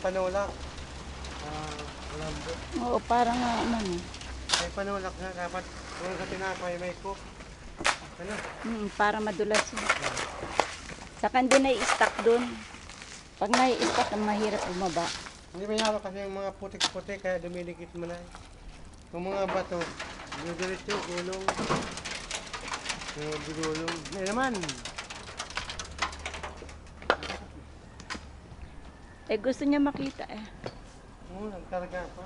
panulak. Lambot. Oo, parang nga naman. May panulak na dapat. Kung sa tinapay may cook. Ano? Para madulas yun. Saka hindi na-i-stack dun. Pag na-i-stack, mahirap bumaba. Hindi ba yaro kasi yung mga putik-putik kaya dumidikit mo na. Yung mga bato, diretso, gulong. Gulong. Ay naman! Eh gusto niya makita eh. Oo, nagkarga pa.